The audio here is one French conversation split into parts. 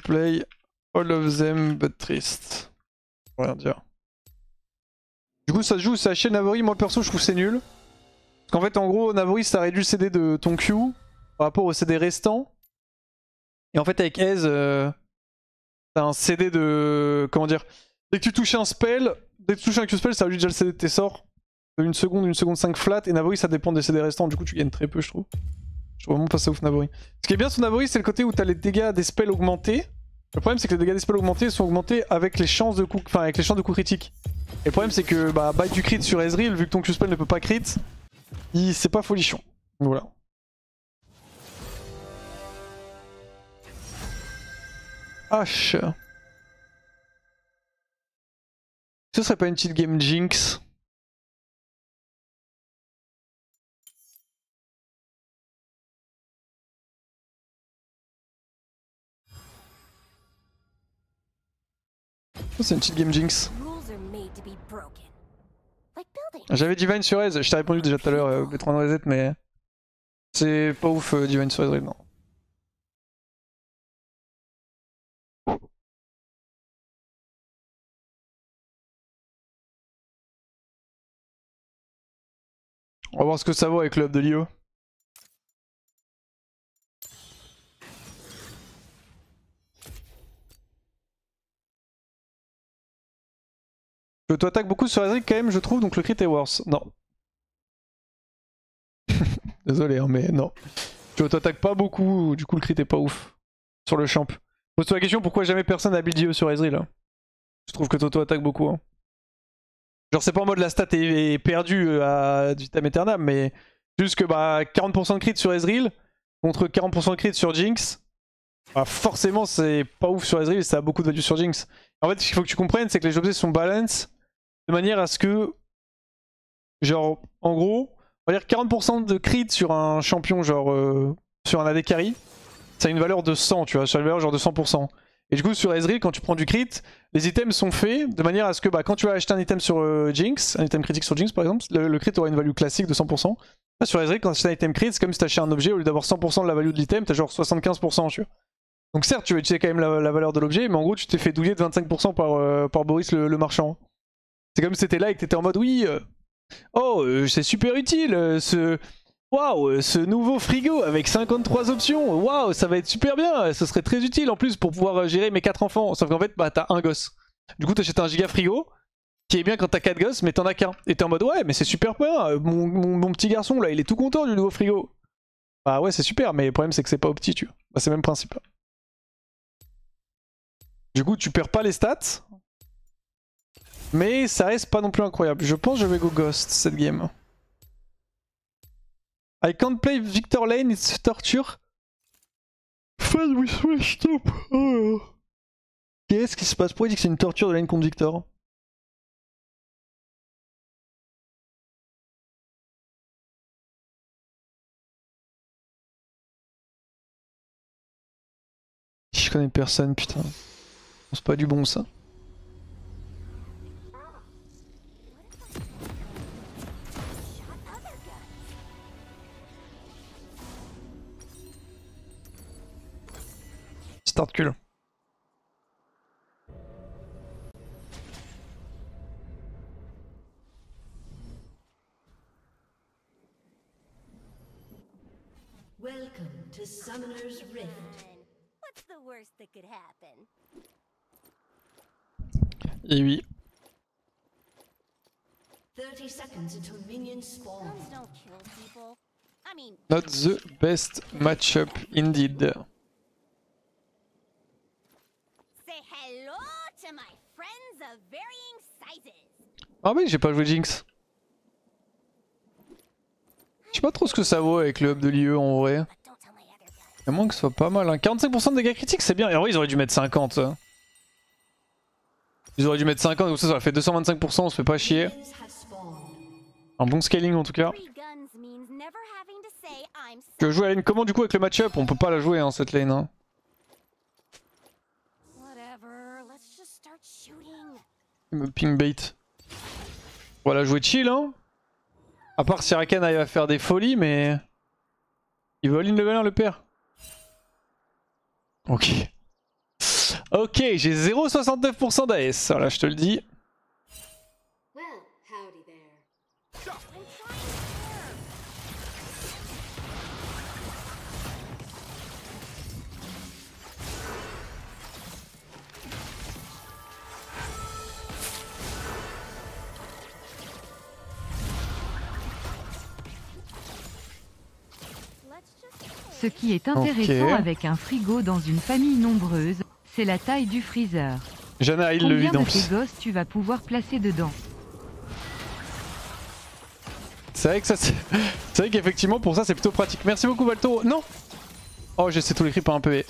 Play all of them but triste. Rien dire. Du coup ça se joue, c'est haché Navori, moi perso je trouve c'est nul. Parce qu'en fait en gros Navori ça réduit le CD de ton Q par rapport au CD restant. Et en fait avec Aze, t'as un CD de... comment dire. Dès que tu touches un spell, dès que tu touches un Q-spell ça réduit déjà le CD de tes sorts. De 1 seconde 5 flat, et Navori ça dépend des CD restants, du coup tu gagnes très peu je trouve. Je trouve vraiment pas ça ouf Navori. Ce qui est bien sur Navori c'est le côté où t'as les dégâts des spells augmentés. Le problème c'est que les dégâts des spells augmentés sont augmentés avec les chances de coup, enfin avec les chances de coup critiques. Et le problème c'est que bah bite du crit sur Ezreal, vu que ton Q-spell ne peut pas crit, c'est pas folichon. Voilà. H. Ce serait pas une petite game Jinx? C'est une petite game Jinx. J'avais Divine sur Aze, je t'ai répondu déjà tout à l'heure, les 3 reset, mais c'est pas ouf Divine sur Ezreal, non. On va voir ce que ça vaut avec le hub de l'IO. Je t'attaque beaucoup sur Ezreal quand même, je trouve, donc le crit est worse. Non. Désolé, hein, mais non. Tu t'attaques pas beaucoup, du coup le crit est pas ouf. Sur le champ. Pose-toi la question pourquoi jamais personne a build IO sur Ezreal là. Je trouve que Toto attaque beaucoup. Hein. Genre c'est pas en mode la stat est perdue à du vitam aeternam, mais juste que bah 40% de crit sur Ezreal contre 40% de crit sur Jinx. Bah forcément c'est pas ouf sur Ezreal et ça a beaucoup de value sur Jinx. En fait ce qu'il faut que tu comprennes c'est que les objets sont balance de manière à ce que genre en gros on va dire 40% de crit sur un champion genre sur un AD carry. Ça a une valeur de 100, tu vois, sur une valeur genre de 100%. Et du coup, sur Ezreal, quand tu prends du crit, les items sont faits de manière à ce que bah, quand tu vas acheter un item sur Jinx, un item critique sur Jinx par exemple, le crit aura une value classique de 100%. Là, sur Ezreal, quand tu achètes un item crit, c'est comme si tu achetais un objet, au lieu d'avoir 100% de la value de l'item, tu as genre 75%, tu vois. Donc certes, tu vas utiliser quand même la valeur de l'objet, mais en gros, tu t'es fait douiller de 25% par Boris le marchand. C'est comme si t'étais là et que t'étais en mode oui, c'est super utile ce... Waouh, ce nouveau frigo avec 53 options, waouh, ça va être super bien, ce serait très utile en plus pour pouvoir gérer mes 4 enfants. Sauf qu'en fait, bah t'as un gosse. Du coup, t'achètes un giga frigo, qui est bien quand t'as 4 gosses, mais t'en as qu'un. Et t'es en mode, ouais, mais c'est super bien, mon petit garçon là, il est tout content du nouveau frigo. Bah ouais, c'est super, mais le problème c'est que c'est pas opti, tu vois. Bah, c'est le même principe. Du coup, tu perds pas les stats, mais ça reste pas non plus incroyable. Je pense que je vais go Ghost cette game. I can't play Victor Lane, it's torture. Fun with Smash Top. Oh. Qu'est-ce qui se passe? Pourquoi il dit que c'est une torture de lane contre Victor? Je connais personne, putain. C'est pas du bon ça. Start cul. Welcome to Summoner's Rift. What's the worst that could happen? Et oui. 30 seconds until minions spawn. Guns don't kill people. I mean, Not the best matchup indeed. say hello to my friends of varying sizes. Ah oui, j'ai pas joué Jinx. Je sais pas trop ce que ça vaut avec le hub de l'IE en vrai. But don't tell my other guys. À moins que ce soit pas mal. Hein. 45% de dégâts critiques, c'est bien. Et en vrai, ils auraient dû mettre 50. Hein. Ils auraient dû mettre 50, donc ça aurait fait 225%, on se fait pas chier. Minions have spawned. Un bon scaling en tout cas. Free guns means never having to say I'm Que sorry. jouer la lane comment du coup avec le match-up? On peut pas la jouer hein, cette lane. Hein. Whatever, let's just start shooting. Il me ping bait. On va la jouer chill hein. À part si Rakan arrive à faire des folies, mais... Il veut all-in level 1 le père. Ok. Ok, j'ai 0,69% d'AS, voilà, je te le dis. Well, howdy there. Ce qui est intéressant Ok. avec un frigo dans une famille nombreuse, c'est la taille du freezer. Jana, il le Combien vide en de tes plus. gosses tu vas pouvoir placer dedans? C'est vrai que ça, c'est vrai qu'effectivement pour ça c'est plutôt pratique. Merci beaucoup Balto. Non. Oh, j'essaie tous les creeps par un PV.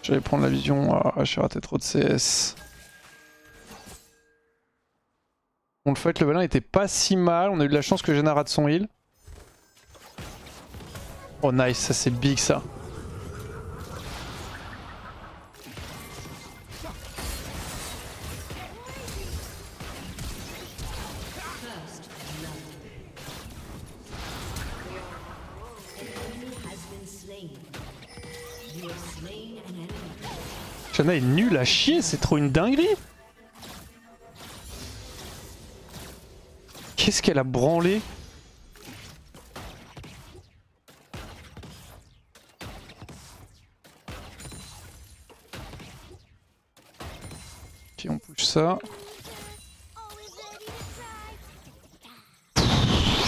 J'allais prendre la vision. Ah, j'ai raté trop de CS. Bon, le fight level 1 était pas si mal. On a eu de la chance que Jana rate son heal. Oh nice, ça c'est big ça. First blood. An enemy has been slain. You have slain an enemy. Jana est nulle à chier, c'est trop une dinguerie. Qu'est-ce qu'elle a branlé? Ok, on push ça.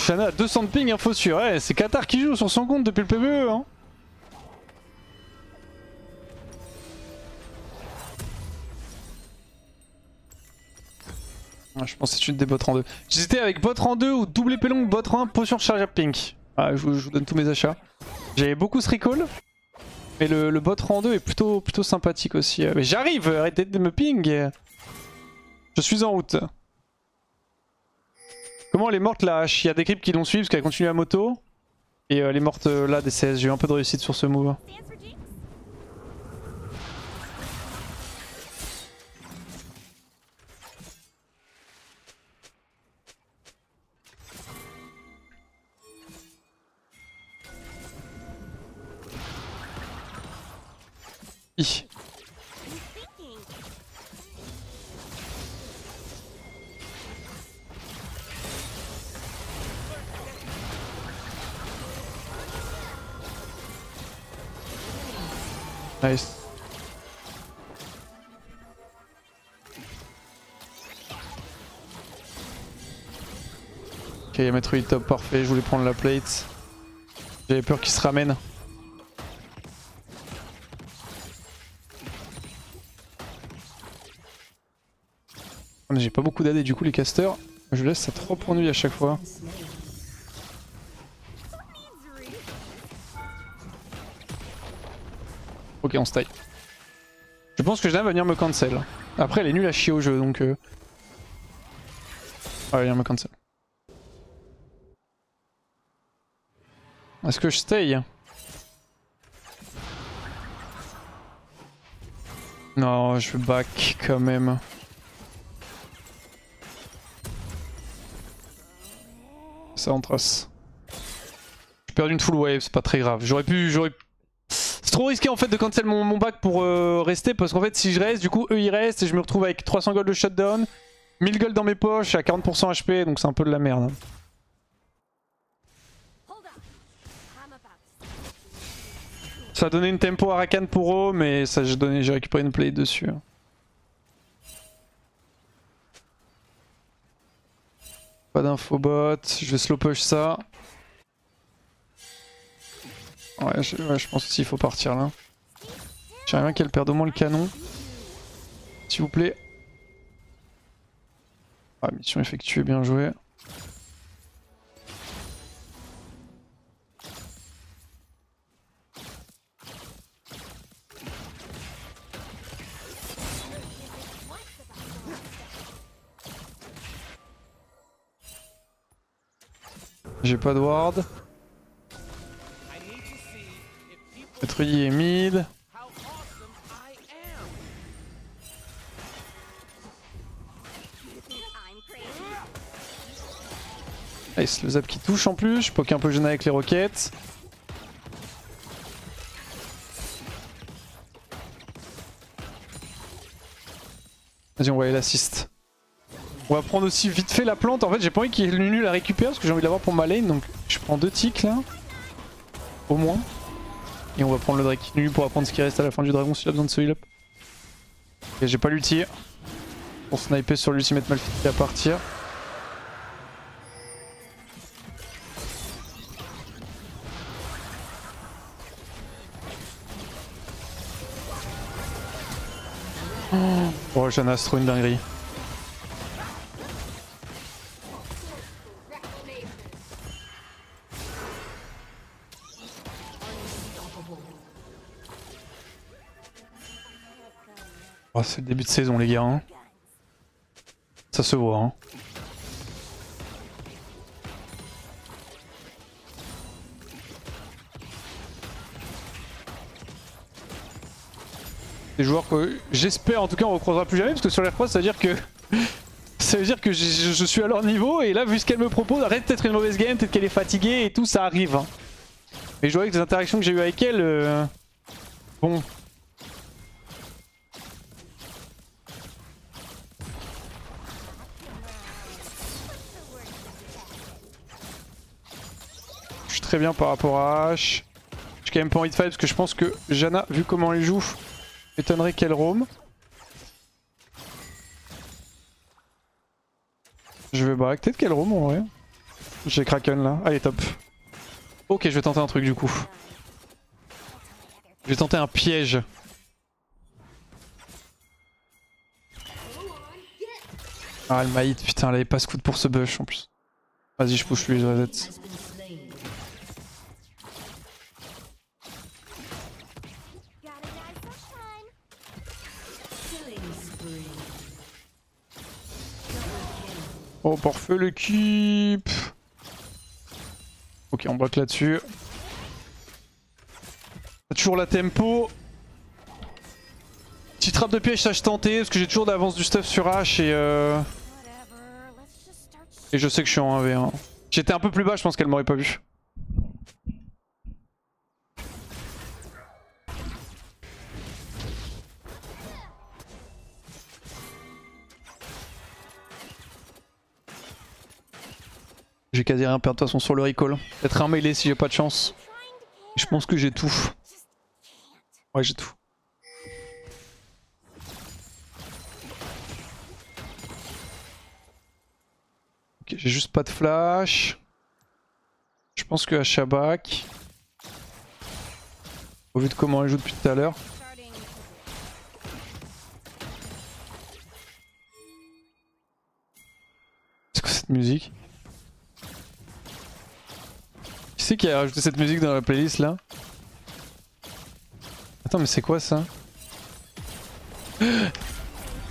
Jana a 200 de ping, info sûr. Ouais, c'est Qatar qui joue sur son compte depuis le PvE. Hein. Ah, je pense que c'est une des bots en 2. J'hésitais avec bot en 2 ou double épée longue, bot en 1, potion charge à pink. Ah, je vous donne tous mes achats. J'avais beaucoup ce recall. Mais le bot en 2 est plutôt sympathique aussi. Mais j'arrive, arrêtez de me ping. Je suis en route. Comment elle est morte la hache? Il y a des creeps qui l'ont suivi parce qu'elle continue à moto. Et elle est morte là des CS. J'ai eu un peu de réussite sur ce move. Stands for Jinx. Hi. Thinking. Nice. Ok, il y a Metroid top, parfait. Je voulais prendre la plate. J'avais peur qu'il se ramène. Mais j'ai pas beaucoup d'AD du coup les casters. Je laisse ça trop pour nuit à chaque fois. Ok, on se taille. Je pense que Jana va venir me cancel. Après elle est nulle à chier au jeu donc... Ah, elle va venir me cancel. Est-ce que je stay? Non, je vais back quand même. Ça en trace. J'ai perdu une full wave, c'est pas très grave. J'aurais pu... C'est trop risqué en fait de cancel mon back pour rester parce qu'en fait si je reste, du coup eux ils restent et je me retrouve avec 300 gold de shutdown, 1000 gold dans mes poches à 40% HP donc c'est un peu de la merde. Hold up. I'm about to. Ça a donné une tempo à Rakan pour eux mais ça j'ai récupéré une play dessus. Pas d'infobot, je vais slow push ça. Ouais, je pense aussi qu'il faut partir là. J'aimerais bien qu'elle perde au moins le canon. S'il vous plaît. Ah, mission effectuée, bien joué. J'ai pas de ward. Metroidi est mid. I'm crazy. Nice, le zap qui touche en plus. Je poke un peu Janna avec les roquettes. Vas-y, on va aller l'assist. On va prendre aussi vite fait la plante. En fait, j'ai pas envie qu'il y ait le Nunu la récupère parce que j'ai envie de l'avoir pour ma lane. Donc je prends 2 ticks là. Au moins. Et on va prendre le Drake. Nunu pourra prendre ce qui reste à la fin du dragon s'il a besoin de ce heal up. Ok, j'ai pas l'ulti. Pour sniper sur l'ultimate Malphite à partir. Oh, Janna, c'est trop une dinguerie. Oh, c'est le début de saison les gars. Hein. Ça se voit. Hein. Des joueurs que j'espère en tout cas on recroisera plus jamais parce que sur les croix ça veut dire que ça veut dire que je suis à leur niveau et là vu ce qu'elle me propose, arrête peut-être une mauvaise game, peut-être qu'elle est fatiguée et tout, ça arrive. Hein. Mais je vois avec les interactions que j'ai eues avec elle, bon. Je suis très bien par rapport à H. J'ai quand même pas envie de fight parce que je pense que Janna, vu comment elle joue, m'étonnerait qu'elle roam. Je vais barrer, peut-être qu'elle roam en vrai. J'ai Kraken là, allez top. Ok, je vais tenter un truc du coup. Je vais tenter un piège. Ah elle m'a hit, putain elle avait pas scout pour ce bush en plus. Vas-y je push lui, je reset. Oh parfait l'équipe. Ok on bloque là-dessus. Toujours la tempo. Petite trappe de piège ça je tentais parce que j'ai toujours d'avance du stuff sur H et je sais que je suis en 1v1. J'étais un peu plus bas, je pense qu'elle m'aurait pas vu. J'ai quasi rien perdu de toute façon sur le recall. Peut-être un mêlé si j'ai pas de chance. Je pense que j'ai tout. Ouais j'ai tout. Ok j'ai juste pas de flash. Je pense que Shabak, au vu de comment elle joue depuis tout à l'heure. C'est quoi cette musique? Qui c'est qui a rajouté cette musique dans la playlist là? Attends mais c'est quoi ça? Je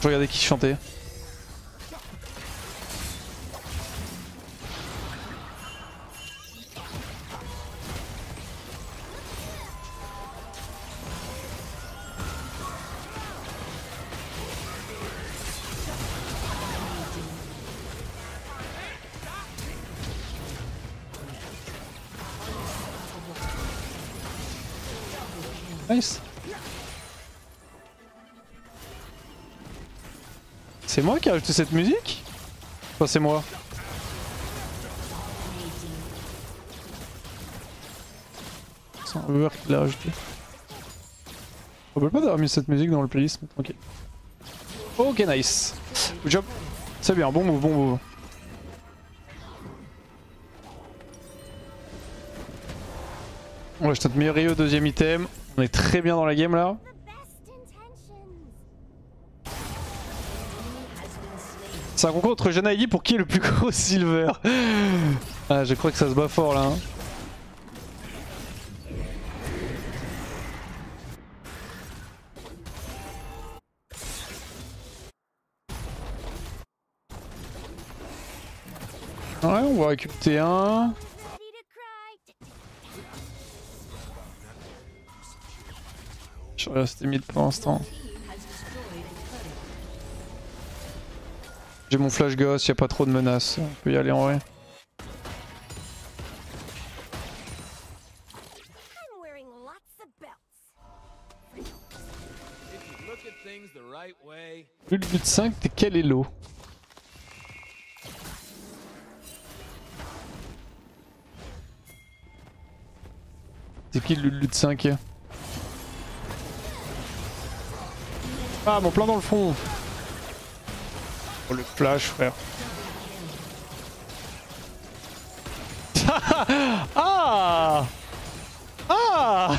regardais qui chantait. Nice. C'est moi qui ai rajouté cette musique? Enfin c'est moi. C'est un viewer qui l'a rajouté. On peut pas d'avoir mis cette musique dans le playlist, mais ok. Ok nice. Good job. C'est bien, bon move, bon move. On va jeter notre meilleur Rio, deuxième item. On est très bien dans la game là. C'est un concours entre Janna et Yi pour qui est le plus gros silver. Ah je crois que ça se bat fort là. Hein. Ouais on va récupérer T1. Je vais rester mid pour l'instant. J'ai mon flash ghost, y'a pas trop de menaces. On peut y aller en vrai. things the right way. Lutte 5, t'es quel elo? C'est qui le lutte 5? Ah, mon plein dans le fond. Oh, le flash, frère. Ah! Ah!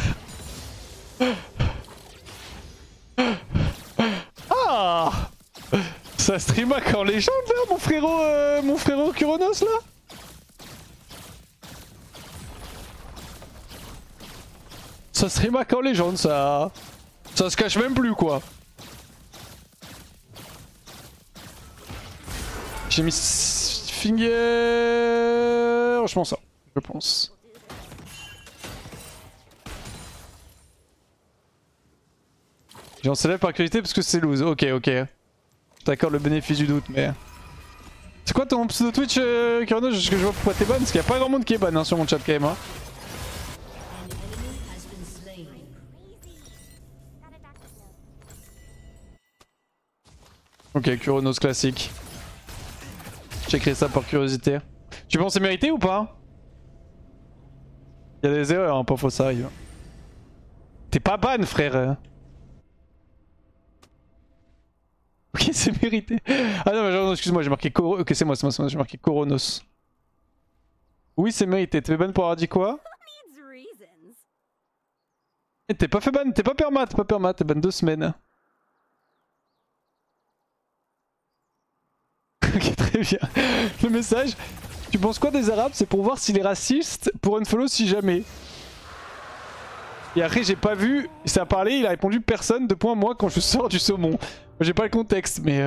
Ah! Ça streama quand légende là, mon frérot Kuronos là? Ça streama quand légende ça. Ça se cache même plus quoi. J'ai mis finger. Je pense ça. Je pense. J'en célèbre par curiosité parce que c'est lose. Ok, ok. T'accordes le bénéfice du doute, mais. C'est quoi ton pseudo Twitch, Kuronos? Parce que je vois pourquoi t'es ban. Parce qu'il n'y a pas grand monde qui est ban hein, sur mon chat quand même. Hein. Ok, Kuronos classique. J'ai créé ça par curiosité. Tu penses c'est mérité ou pas? Y'a des erreurs, hein, parfois ça arrive. T'es pas ban, frère. Ok, c'est mérité. Ah non, mais excuse-moi, j'ai marqué Koro. Ok, c'est moi, j'ai marqué Kuronos. Oui, c'est mérité. T'es ban pour avoir dit quoi? Needs reasons. T'es pas fait ban, t'es pas permat, t'es ban 2 semaines. Ok, très bien. Le message, tu penses quoi des Arabes? C'est pour voir s'il est raciste, pour unfollow si jamais. Et après, j'ai pas vu, ça a parlé, il a répondu personne, de point moi quand je sors du saumon. J'ai pas le contexte, mais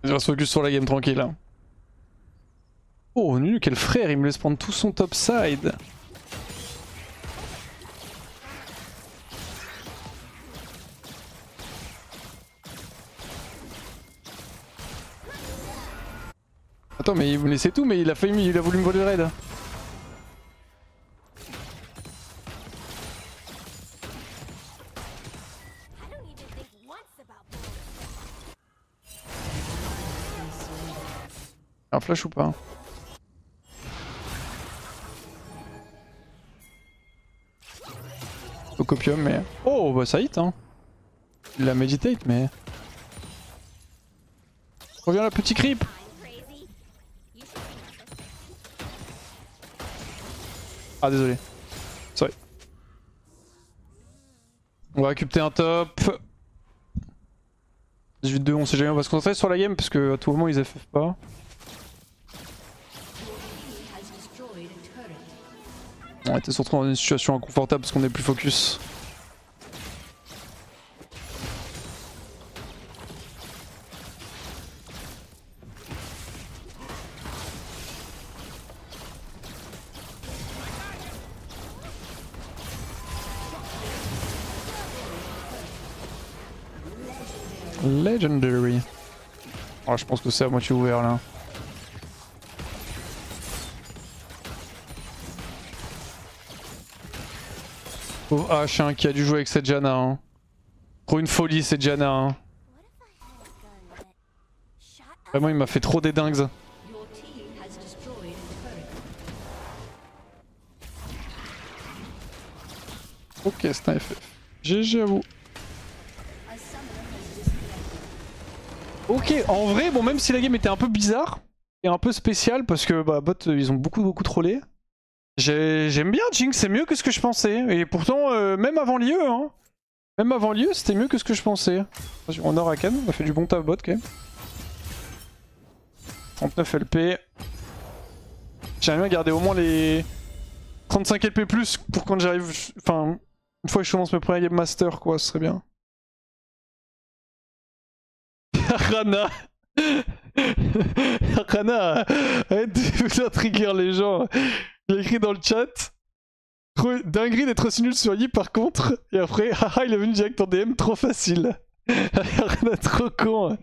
on va se focus sur la game tranquille. Hein. Oh, nul, quel frère, il me laisse prendre tout son top side. Attends, mais il me laissait tout, mais il a voulu me voler le raid. Un flash ou pas? Au copium, mais. Oh, bah ça hit, hein. Il la méditate, mais. Reviens là, petit creep! Ah, désolé. Sorry. On va récupérer un top. 18-2, on sait jamais, on va se concentrer sur la game parce que à tout moment ils FF pas. On était surtout dans une situation inconfortable parce qu'on est plus focus. Legendary. Oh, je pense que c'est à moitié ouvert là. Pauvre H hein, qui a dû jouer avec cette Janna. Hein. Trop une folie cette Janna. Hein. Vraiment il m'a fait trop des dingues. Ok c'est un FF. GG à vous. Ok, en vrai, bon, même si la game était un peu bizarre et un peu spéciale parce que bah, bot ils ont beaucoup trollé. J'aime bien Jinx, c'est mieux que ce que je pensais. Et pourtant, même avant l'IE, hein. Même avant l'IE, c'était mieux que ce que je pensais. On a Rakan, on a fait du bon taf bot quand même. 39 LP. J'aimerais bien garder au moins les 35 LP plus pour quand j'arrive. Enfin, une fois que je commence mes premiers game master, quoi, ce serait bien. Rana. Rana, arrête de faire trigger les gens. Il a écrit dans le chat. Dinguerie d'être aussi nul sur Yi par contre. Et après, haha, il est venu direct en DM, trop facile. Rana, trop con.